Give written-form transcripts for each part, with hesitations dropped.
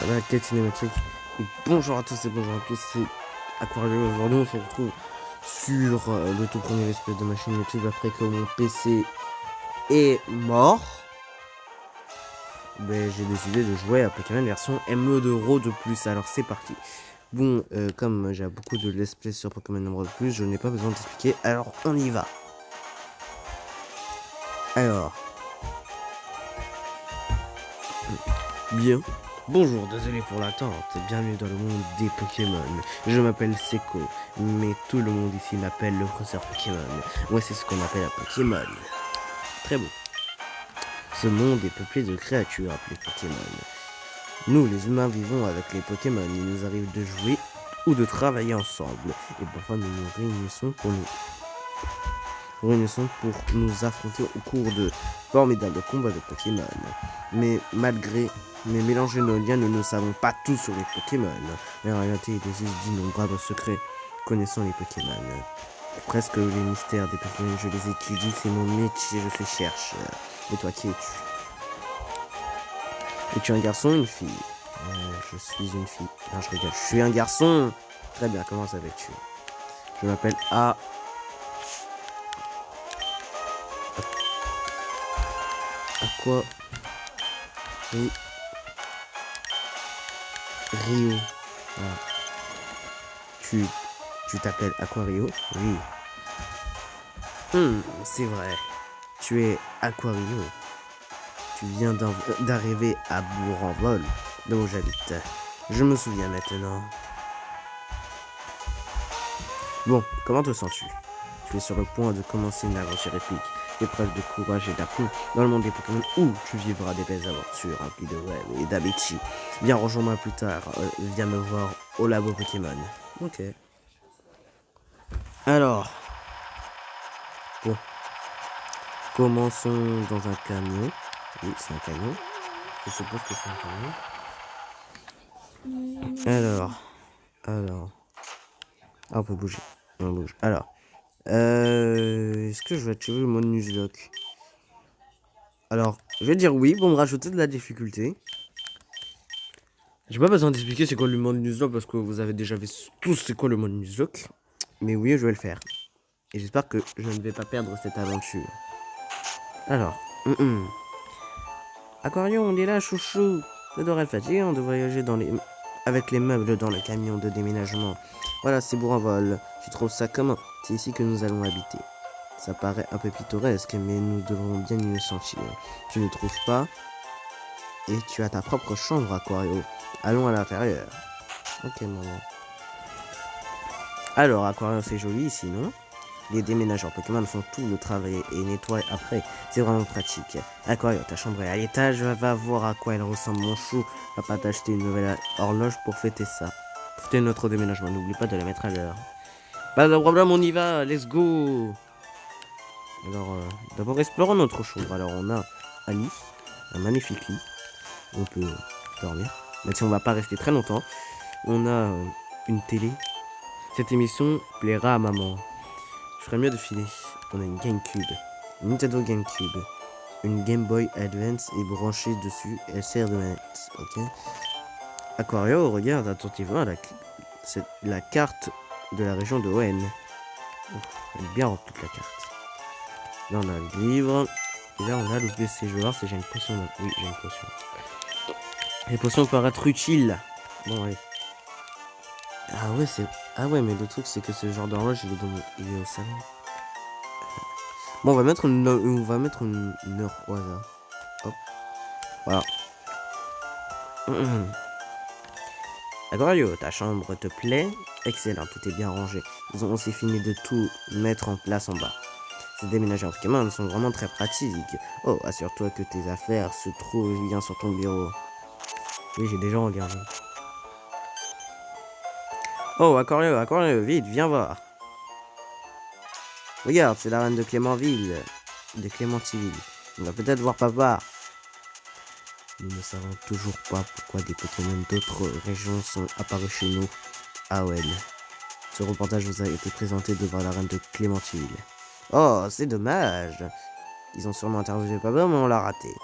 La quête cinématique. Et bonjour à tous et bonjour à tous, c'est Aquario. Aujourd'hui on se retrouve sur le tout premier espèce de ma chaîne YouTube après que mon PC est mort. Ben, j'ai décidé de jouer à Pokémon version ME de Raw de plus, alors c'est parti. Bon, comme j'ai beaucoup de let's play sur Pokémon Emerald de plus, je n'ai pas besoin d'expliquer, alors on y va. Alors. Bien. Bonjour, désolé pour l'attente, bienvenue dans le monde des Pokémon. Je m'appelle Seko, mais tout le monde ici m'appelle le professeur Pokémon. Moi, c'est ce qu'on appelle un Pokémon. Très bon. Ce monde est peuplé de créatures appelées Pokémon. Nous, les humains, vivons avec les Pokémon. Il nous arrive de jouer ou de travailler ensemble. Et parfois, nous nous réunissons pour nous affronter au cours de formidables combats de Pokémon. Mais mélanger nos liens, nous ne savons pas tout sur les Pokémon. Mais en réalité, il existe d'innombrables secrets connaissant les Pokémon. Presque les mystères des Pokémon, je les étudie, c'est mon métier, je fais chercheur. Et toi, qui es-tu? Es-tu un garçon ou une fille? Je suis une fille. Non, je rigole. Je suis un garçon. Très bien, comment s'appelles-tu? Je m'appelle A. Aqua Rio. Ah. Tu t'appelles Aquario? Oui. C'est vrai. Tu es Aquario. Tu viens d'arriver à Bourg-en-Vol, là où j'habite. Je me souviens maintenant. Bon, comment te sens-tu? Tu es sur le point de commencer une aventure épique. Épreuve de courage et d'aplomb dans le monde des Pokémon où tu vivras des belles aventures remplies de rêves et d'amitié. Viens, rejoins-moi plus tard. Viens me voir au labo Pokémon. Ok. Alors. Bon. Commençons dans un camion. Oui, c'est un camion. Je suppose que c'est un camion. Alors. Ah, on peut bouger. On bouge. Alors. Est-ce que je vais activer le mode Nuzlocke? Alors, je vais dire oui pour me rajouter de la difficulté. J'ai pas besoin d'expliquer c'est quoi le mode Nuzlocke parce que vous avez déjà vu tous c'est quoi le mode Nuzlocke. Mais oui, je vais le faire. Et j'espère que je ne vais pas perdre cette aventure. Alors. Aquarium, on est là, chouchou. Ça devrait être fatigant de voyager avec les meubles dans le camion de déménagement. Voilà, c'est Bourg-en-Vol. Tu trouves ça comment? C'est ici que nous allons habiter. Ça paraît un peu pittoresque, mais nous devrons bien y sentir. Tu ne trouves pas? Et tu as ta propre chambre, Aquario. Allons à l'intérieur. Ok, maman. Alors, Aquario, c'est joli ici, non? Les déménageurs Pokémon font tout le travail et nettoient après. C'est vraiment pratique. Aquario, ta chambre est à l'étage. Va voir à quoi elle ressemble, mon chou. Papa t'a acheté une nouvelle horloge pour fêter ça. Fêter notre déménagement. N'oublie pas de la mettre à l'heure. Pas de problème, on y va. Let's go. Alors, d'abord, explorons notre chambre. Alors, on a un lit. Un magnifique lit. On peut dormir. Même si on va pas rester très longtemps. On a une télé. Cette émission plaira à maman. Je ferais mieux de filer. On a une GameCube. Une Nintendo GameCube. Une Game Boy Advance est branchée dessus. Elle sert de manette. Ok. Aquario, regarde attentivement la carte de la région de ON. Elle est bien remplie la carte. Là, on a le livre. Et là, on a le PC. Je vais voir si j'ai une potion. Oui, j'ai une potion. Les potions peuvent être utiles. Bon, allez. Ah ouais, mais le truc, c'est que ce genre d'horloge, il est au salon. Bon, on va mettre une heure au hasard. Hop. Voilà. Aquario, ta chambre te plaît? Excellent, tout est bien rangé. Ils ont aussi fini de tout mettre en place en bas. Ces déménageurs Pokémon sont vraiment très pratiques. Oh, assure-toi que tes affaires se trouvent bien sur ton bureau. Oui, j'ai déjà regardé. Oh, Aquario, vite, viens voir. Regarde, c'est la reine de Clémentville. De Clémentiville. On va peut-être voir papa. Nous ne savons toujours pas pourquoi des Pokémon d'autres régions sont apparus chez nous. Ah ouais. Ce reportage vous a été présenté devant la reine de Clémentiville. Oh, c'est dommage. Ils ont sûrement interrogé papa, mais on l'a raté.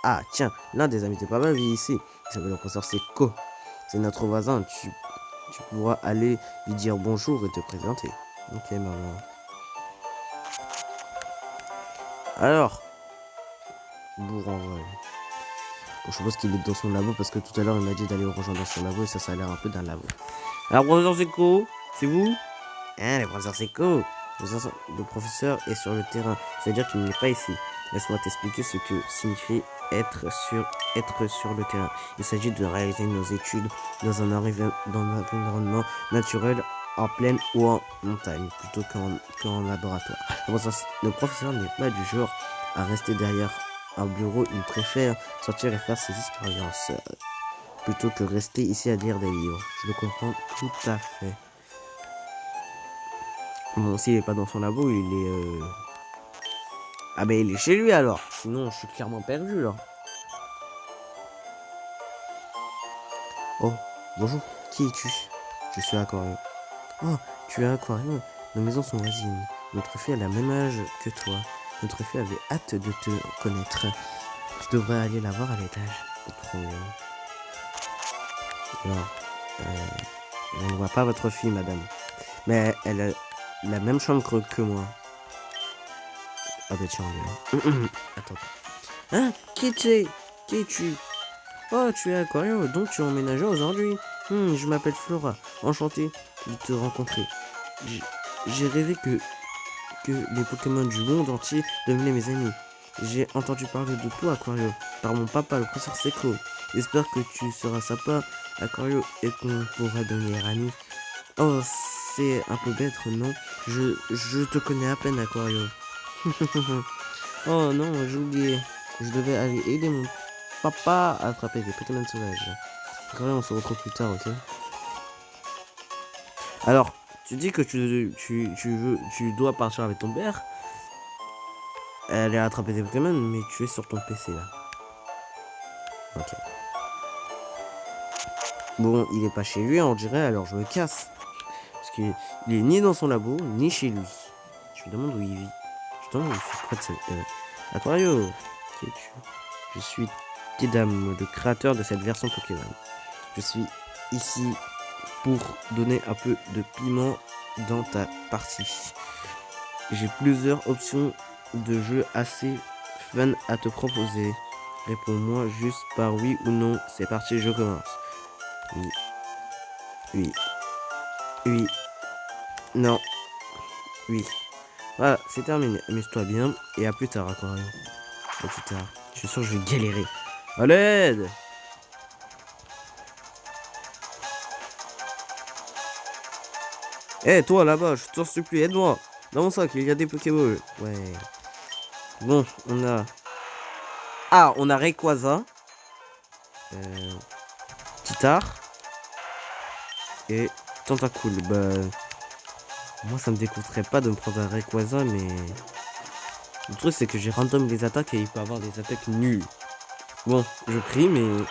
Ah, tiens, l'un des amis de papa vit ici. Il s'appelle le professeur Seco. C'est notre voisin. Tu pourras aller lui dire bonjour et te présenter. Ok, maman. Alors, bourrin, ouais. Bon, je suppose qu'il est dans son labo parce que tout à l'heure il m'a dit d'aller le rejoindre dans son labo et ça a l'air un peu d'un labo. Alors, professeur Seco, c'est vous? Hein, le professeur Seco? Le professeur est sur le terrain, c'est-à-dire qu'il n'est pas ici. Laisse-moi t'expliquer ce que signifie être sur le terrain. Il s'agit de réaliser nos études dans un environnement naturel, en plaine ou en montagne, plutôt qu'en laboratoire. Le professeur n'est pas du genre à rester derrière un bureau. Il préfère sortir et faire ses expériences, plutôt que rester ici à lire des livres. Je le comprends tout à fait. Bon, s'il n'est pas dans son labo, il est... Ah ben il est chez lui alors. Sinon, je suis clairement perdu là. Oh, bonjour. Qui es-tu? Je suis Aquarium. Oh, tu es Aquarium. Nos maisons sont voisines. Notre fille a le même âge que toi. Notre fille avait hâte de te connaître. Tu devrais aller la voir à l'étage. Trop bien. Alors, je ne vois pas votre fille, madame. Mais elle a la même chambre que moi. Ah bah tiens, attends. Hein? Qui es-tu? Oh, tu es Aquarium, donc tu es emménagé aujourd'hui. Je m'appelle Flora. Enchanté de te rencontrer. J'ai rêvé que les Pokémon du monde entier devenaient mes amis. J'ai entendu parler de toi, Aquario, par mon papa, le professeur Seco. J'espère que tu seras sympa, Aquario, et qu'on pourra devenir amis. Oh, c'est un peu bête, non? Je te connais à peine, Aquario. Oh non, j'ai oublié. Je devais aller aider mon papa à attraper des Pokémon sauvages. Aquario, on se retrouve plus tard, ok? Alors, tu dis que tu dois partir avec ton père. Aller attraper des Pokémon, mais tu es sur ton PC là. Ok. Bon, il est pas chez lui, on dirait, alors je me casse. Parce qu'il est ni dans son labo, ni chez lui. Je me demande où il vit. Je me demande où il fait quoi de cette... Aquario, qui es-tu? Je suis Tidam, le créateur de cette version Pokémon. Je suis ici pour donner un peu de piment dans ta partie. J'ai plusieurs options de jeu assez fun à te proposer. Réponds-moi juste par oui ou non. C'est parti, je commence. Oui. Oui. Oui. Non. Oui. Voilà, c'est terminé. Amuse-toi bien et à plus tard, Aquarium. À plus tard. Je suis sûr que je vais galérer. À l'aide! Hé, toi là-bas, je t'en supplie, aide-moi. Dans mon sac, il y a des Pokéballs. Ouais. Bon, on a... Ah, on a Rayquaza. Titar. Et Tentacool. Bah... Moi, ça me dégoûterait pas de me prendre un Rayquaza, mais... Le truc, c'est que j'ai random les attaques et il peut avoir des attaques nulles. Bon, je prie, mais...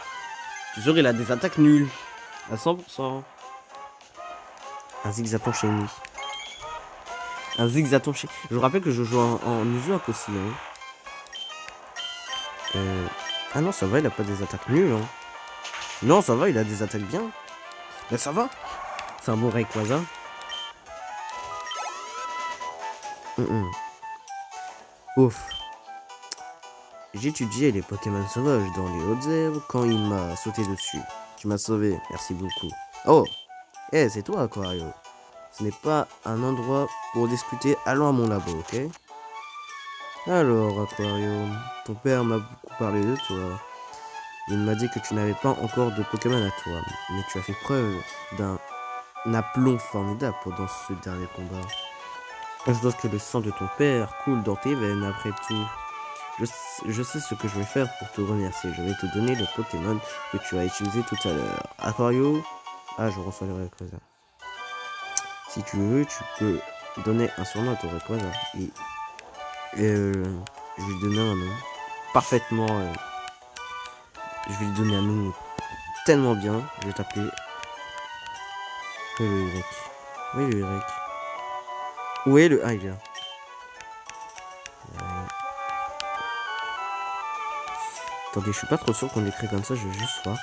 Genre, il a des attaques nulles. À 100%. Un Zigzaton chez lui. Un Zigzaton chez... Je vous rappelle que je joue en Nuzlocke aussi, hein. Ah non, ça va, il a pas des attaques nulles, hein. Non, ça va, il a des attaques bien. Mais ça va. C'est un bon Rayquaza. Ouf. J'étudiais les Pokémon sauvages dans les hautes herbes quand il m'a sauté dessus. Tu m'as sauvé, merci beaucoup. Oh, c'est toi, Aquario. Ce n'est pas un endroit pour discuter, allons à mon labo, ok? Alors, Aquario, ton père m'a beaucoup parlé de toi. Il m'a dit que tu n'avais pas encore de Pokémon à toi, mais tu as fait preuve d'un aplomb formidable pendant ce dernier combat. Je dois que le sang de ton père coule dans tes veines après tout. Je sais ce que je vais faire pour te remercier. Je vais te donner le Pokémon que tu as utilisé tout à l'heure. Aquario. Ah, je reçois le Rayquaza. Si tu veux, tu peux donner un surnom à ton Rayquaza. Et je vais lui donner un nom. Parfaitement. Je vais lui donner un nom tellement bien. Je vais t'appeler. Le Y. Oui, le Y. Où est le... Ah, il est là. Attendez, je suis pas trop sûr qu'on l'écrit comme ça, je vais juste voir.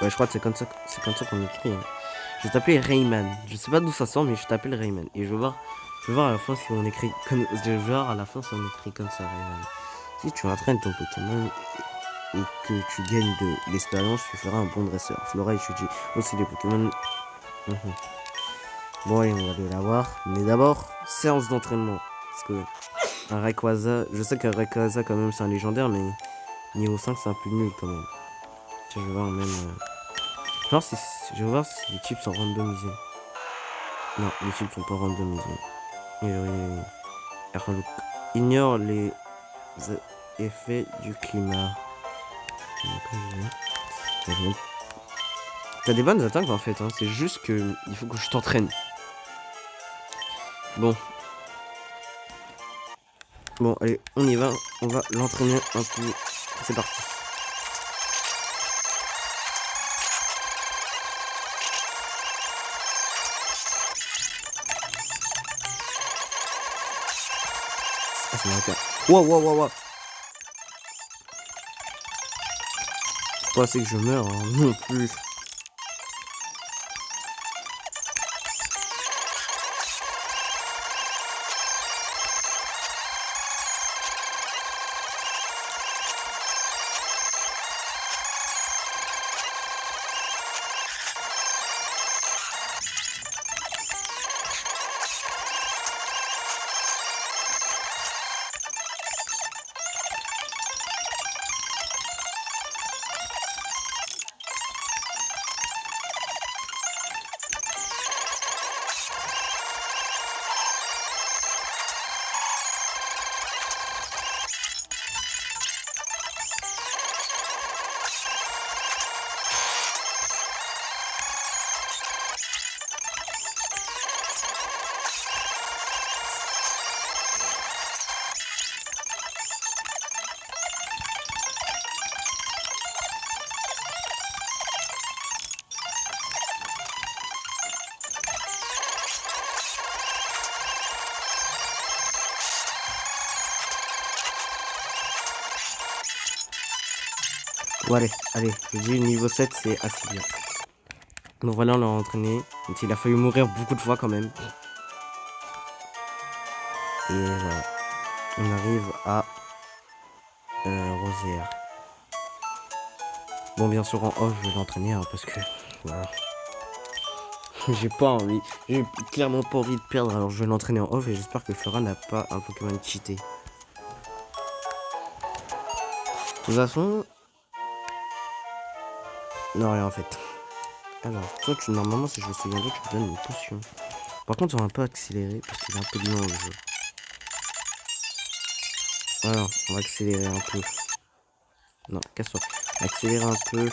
Ouais, je crois que c'est comme ça qu'on écrit. Hein. Je vais t'appeler Rayman. Je sais pas d'où ça sort, mais je t'appelle Rayman. Et je vais voir à la fin si on écrit comme, je vais voir à la fin si on écrit comme ça, Rayman. Si tu entraînes ton Pokémon et que tu gagnes de l'expérience, tu feras un bon dresseur. Flora étudie aussi les Pokémon. Bon, allez, on va aller la voir. Mais d'abord, séance d'entraînement. Parce que un Rayquaza, je sais qu'un Rayquaza, quand même, c'est un légendaire, mais niveau 5, c'est un peu nul quand même. Tiens, je vais voir même. Je vais voir si les types sont randomisés. Non, les types sont pas randomisés. Ignore les effets du climat. T'as des bonnes attaques en fait, hein. C'est juste que il faut que je t'entraîne. Bon, allez, on y va. On va l'entraîner un peu. C'est parti. Ah, c'est marqué. Wow. Pas c'est que je meurs, hein, non plus. Bon, allez, je dis niveau 7, c'est assez bien. Donc voilà, on l'a entraîné. Donc, il a failli mourir beaucoup de fois quand même. Et voilà. On arrive à Rosière. Bon, bien sûr, en off, je vais l'entraîner, hein, parce que voilà. J'ai pas envie. J'ai clairement pas envie de perdre, alors je vais l'entraîner en off et j'espère que Flora n'a pas un Pokémon cheaté. De toute façon. Non, rien en fait. Alors, toi, normalement, si je me souviens bien, tu me donnes une potion. Par contre, on va un peu accélérer parce qu'il est un peu long le jeu. Alors, on va accélérer un peu. Non, casse-toi. Accélérer un peu.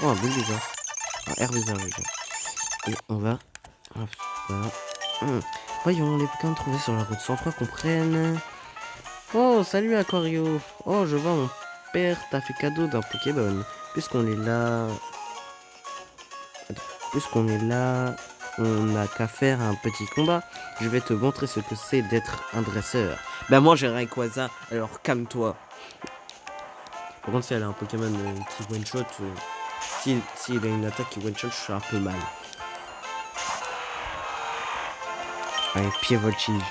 Oh, un Bulbizarre. Un Herbizarre, je veux dire. Et on va. Hop, voilà. Voyons, les Pokémon trouvés sur la route sans froid comprennent. Oh, salut Aquario. Oh, je vois, mon père t'a fait cadeau d'un Pokémon. Puisqu'on est là. On n'a qu'à faire un petit combat. Je vais te montrer ce que c'est d'être un dresseur. Bah moi j'ai Rayquaza, alors calme-toi. Par contre si elle a un Pokémon qui one-shot, s'il a une attaque qui one-shot, je suis un peu mal. Allez, pied voltige.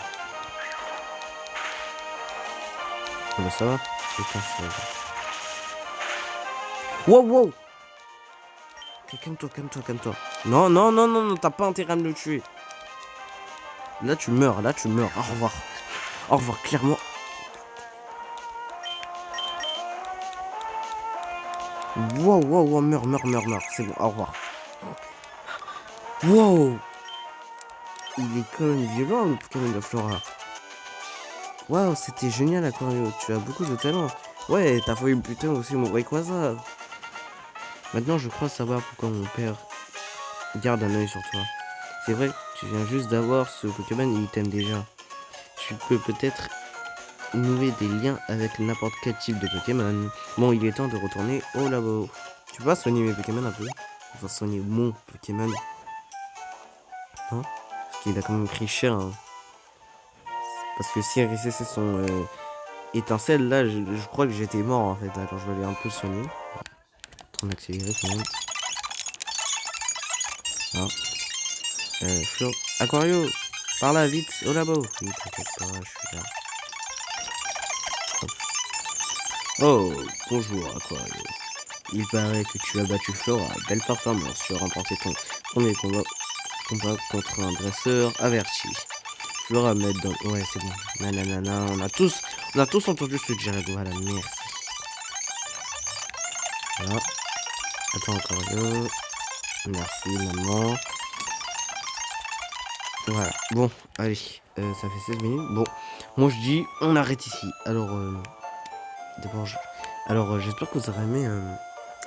Comment ça va? Putain, ça va. Wow! Calme-toi. Non, t'as pas intérêt à me le tuer. Là tu meurs. Au revoir, clairement. Wow, meurs. C'est bon, au revoir. Wow! Il est quand même violent le Pokémon de Flora. Waouh, c'était génial Aquario, tu as beaucoup de talent. Ouais, t'as failli buter aussi mon Rayquaza. Maintenant je crois savoir pourquoi mon père garde un œil sur toi. C'est vrai, tu viens juste d'avoir ce Pokémon et il t'aime déjà. Tu peux peut-être nouer des liens avec n'importe quel type de Pokémon. Bon, il est temps de retourner au labo. Tu peux pas soigner mes Pokémon un peu? Enfin, soigner mon Pokémon. Hein? Parce qu'il a quand même pris cher. Hein. Parce que si RSS son étincelle, là, je crois que j'étais mort en fait. Attends, je vais aller un peu soigner. En accéléré quand même. Ah. Flo. Aquario, par là, vite, au labo. Oui, t'inquiète pas, je suis là. Hop. Oh, bonjour, Aquario. Il paraît que tu as battu Flora. Belle performance. Tu as remporté ton premier combat contre un dresseur averti. Flora met dans... Ouais, c'est bon. Nanana, on a tous entendu ce dialogue. Voilà, merci. Voilà. Attends, Aquario. Merci, maman. Voilà. Bon, allez. Ça fait 16 minutes. Bon, moi je dis, on arrête ici. Alors, d'abord, j'espère que vous aurez aimé...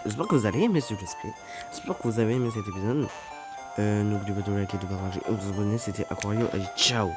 J'espère que vous allez aimer ce let's play. J'espère que vous avez aimé cet épisode. N'oubliez pas de liker, de partager et de vous abonner. C'était Aquario. Allez, ciao!